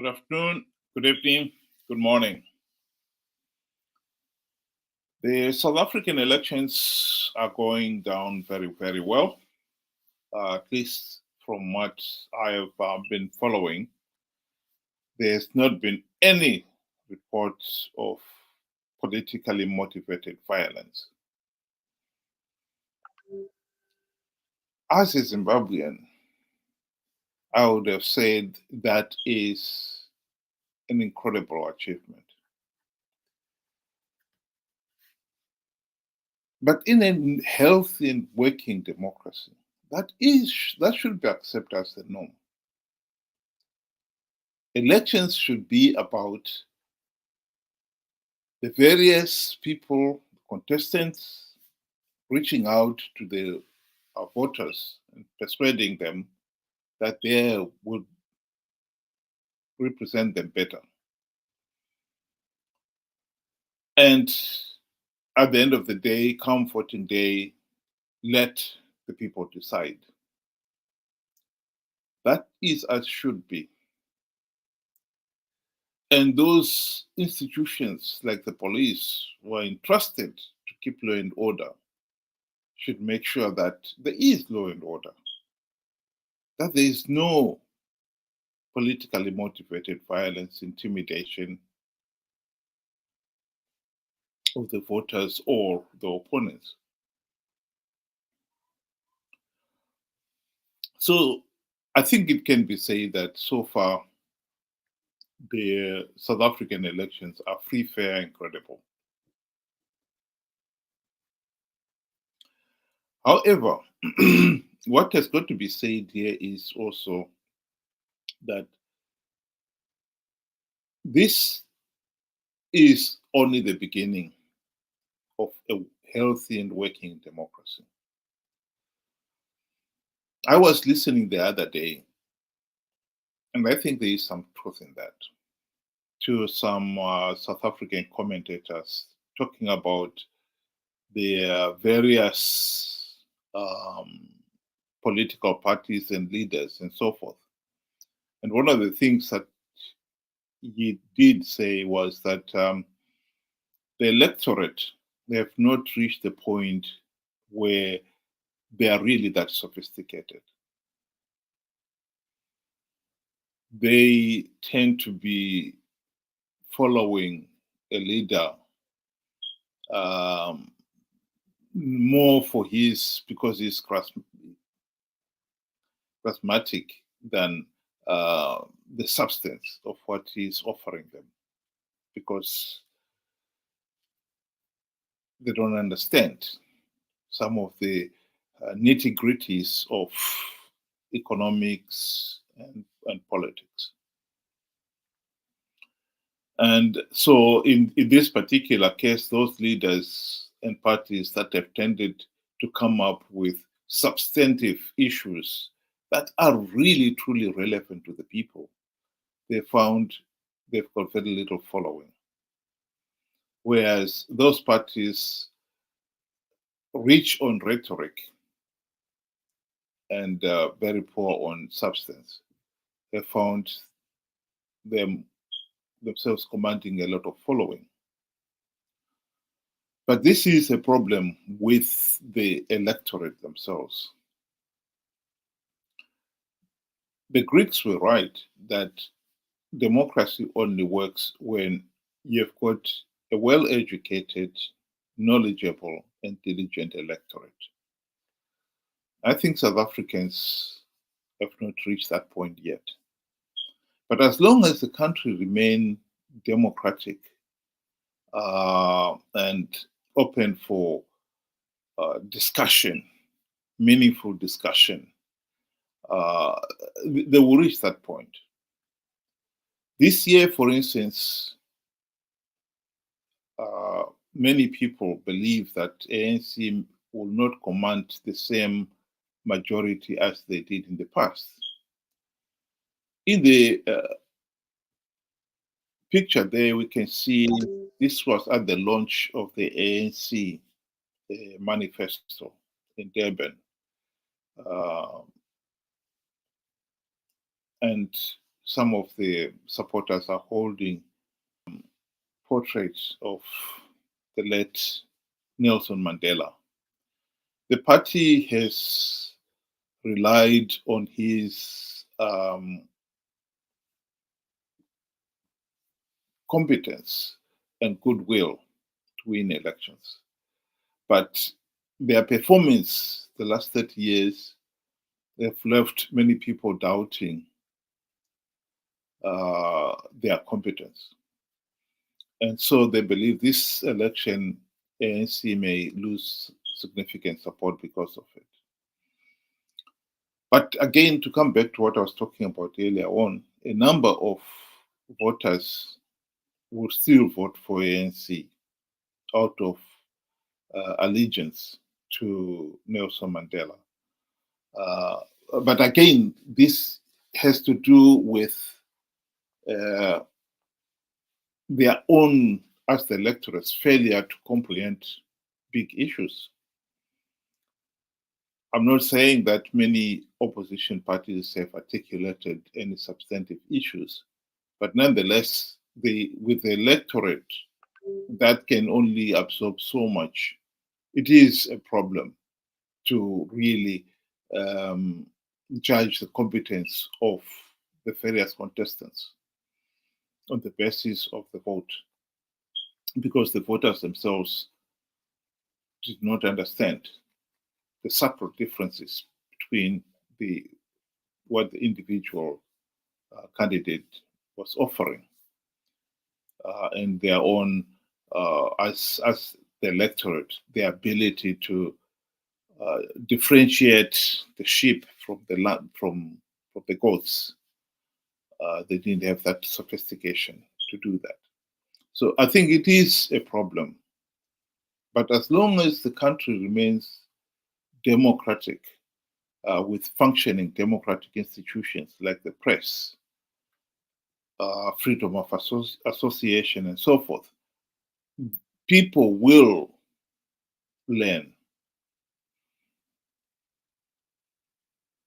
Good afternoon, good evening, good morning. The South African elections are going down very, very well, at least from what I have been following. There's not been any reports of politically motivated violence. As a Zimbabwean, I would have said that is an incredible achievement. But in a healthy and working democracy, that should be accepted as the norm. Elections should be about the various people, contestants, reaching out to the voters and persuading them that they would represent them better. And at the end of the day, come voting day, let the people decide. That is as should be. And those institutions like the police who are entrusted to keep law and order should make sure that there is law and order, that there is no politically motivated violence, intimidation of the voters or the opponents. So I think it can be said that so far the South African elections are free, fair, and credible. However, what has got to be said here is also that this is only the beginning of a healthy and working democracy. I was listening the other day, and I think there is some truth in that, to some South African commentators talking about the various political parties and leaders and so forth. And one of the things that he did say was that the electorate, they have not reached the point where they are really that sophisticated. They tend to be following a leader more for because he's charismatic than the substance of what he's offering them, because they don't understand some of the nitty-gritties of economics and politics. And so in this particular case, those leaders and parties that have tended to come up with substantive issues that are really, truly relevant to the people, they've got very little following. Whereas those parties rich on rhetoric and very poor on substance, they found themselves commanding a lot of following. But this is a problem with the electorate themselves. The Greeks were right that democracy only works when you've got a well-educated, knowledgeable, and diligent electorate. I think South Africans have not reached that point yet. But as long as the country remains democratic and open for discussion, meaningful discussion, they will reach that point. This year, for instance, many people believe that ANC will not command the same majority as they did in the past. In the picture there, we can see this was at the launch of the ANC manifesto in Durban. And some of the supporters are holding portraits of the late Nelson Mandela. The party has relied on his competence and goodwill to win elections. But their performance the last 30 years have left many people doubting their competence. And so they believe this election, ANC may lose significant support because of it. But again, to come back to what I was talking about earlier on, a number of voters will still vote for ANC out of allegiance to Nelson Mandela. But again, this has to do with their own, as the electorate's failure to comprehend big issues. I'm not saying that many opposition parties have articulated any substantive issues, but nonetheless, with the electorate that can only absorb so much, it is a problem to really judge the competence of the various contestants on the basis of the vote, because the voters themselves did not understand the subtle differences between what the individual candidate was offering and their own, as the electorate, their ability to differentiate the sheep from the goats. They didn't have that sophistication to do that. So I think it is a problem. But as long as the country remains democratic, with functioning democratic institutions like the press, freedom of association, and so forth, people will learn.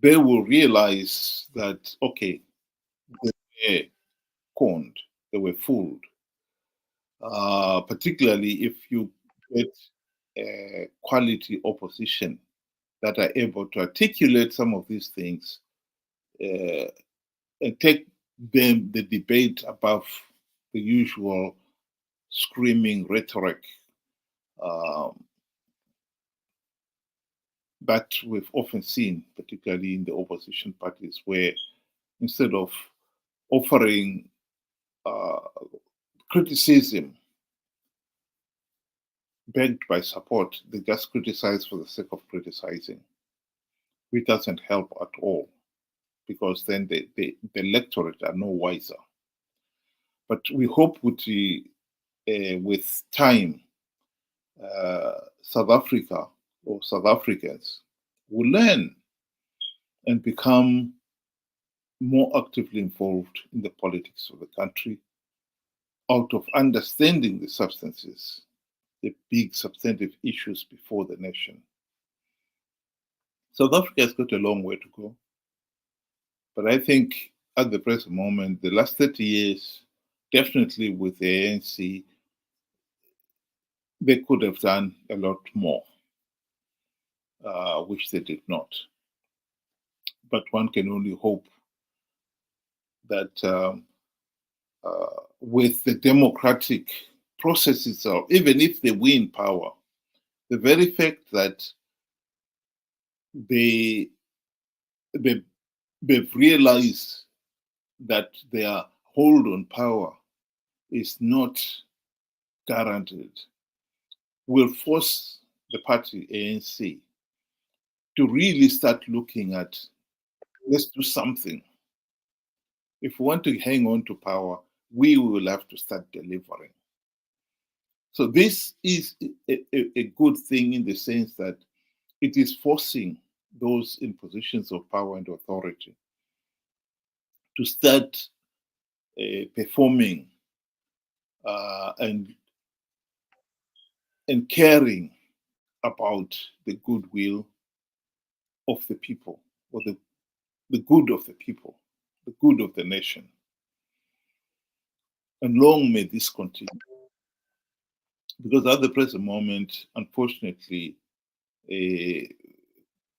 They will realize that, okay, they were conned, they were fooled. Particularly if you get a quality opposition that are able to articulate some of these things and take the debate above the usual screaming rhetoric that we've often seen, particularly in the opposition parties, where instead of offering criticism backed by support, they just criticize for the sake of criticizing, which doesn't help at all, because then the electorate are no wiser. But we hope with time, South Africa or South Africans will learn and become more actively involved in the politics of the country out of understanding the substances, the big substantive issues before the nation. South Africa has got a long way to go. But I think at the present moment, the last 30 years, definitely with the ANC, they could have done a lot more, which they did not. But one can only hope that with the democratic process itself, even if they win power, the very fact that they've realized that their hold on power is not guaranteed will force the party ANC to really start looking at, let's do something. If we want to hang on to power, we will have to start delivering. So this is a good thing in the sense that it is forcing those in positions of power and authority to start performing and caring about the goodwill of the people, or the good of the people. the good of the nation. And long may this continue. Because at the present moment, unfortunately,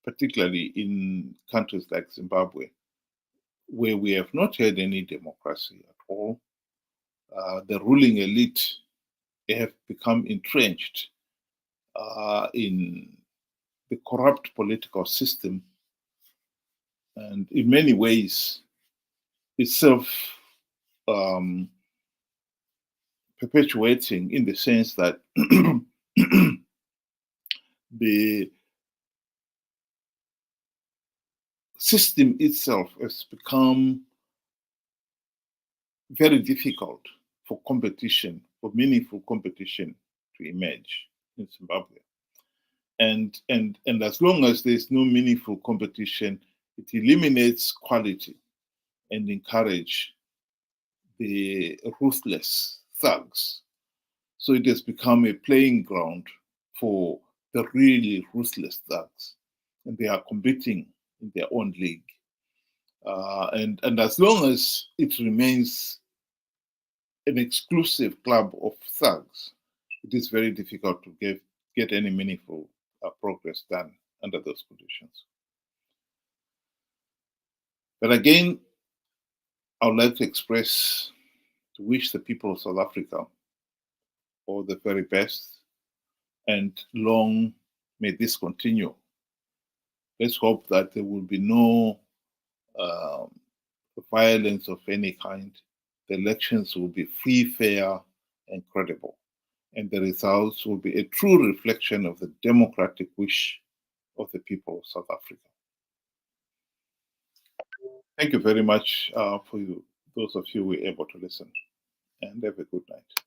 particularly in countries like Zimbabwe, where we have not had any democracy at all, the ruling elite have become entrenched in the corrupt political system, and in many ways itself perpetuating, in the sense that the system itself has become very difficult for competition, for meaningful competition to emerge in Zimbabwe. And as long as there's no meaningful competition, it eliminates quality and encourage the ruthless thugs. So it has become a playing ground for the really ruthless thugs, and they are competing in their own league. And as long as it remains an exclusive club of thugs, it is very difficult to get any meaningful progress done under those conditions. But again, I would like to wish the people of South Africa all the very best, and long may this continue. Let's hope that there will be no violence of any kind. The elections will be free, fair, and credible, and the results will be a true reflection of the democratic wish of the people of South Africa. Thank you very much for those of you who were able to listen, and have a good night.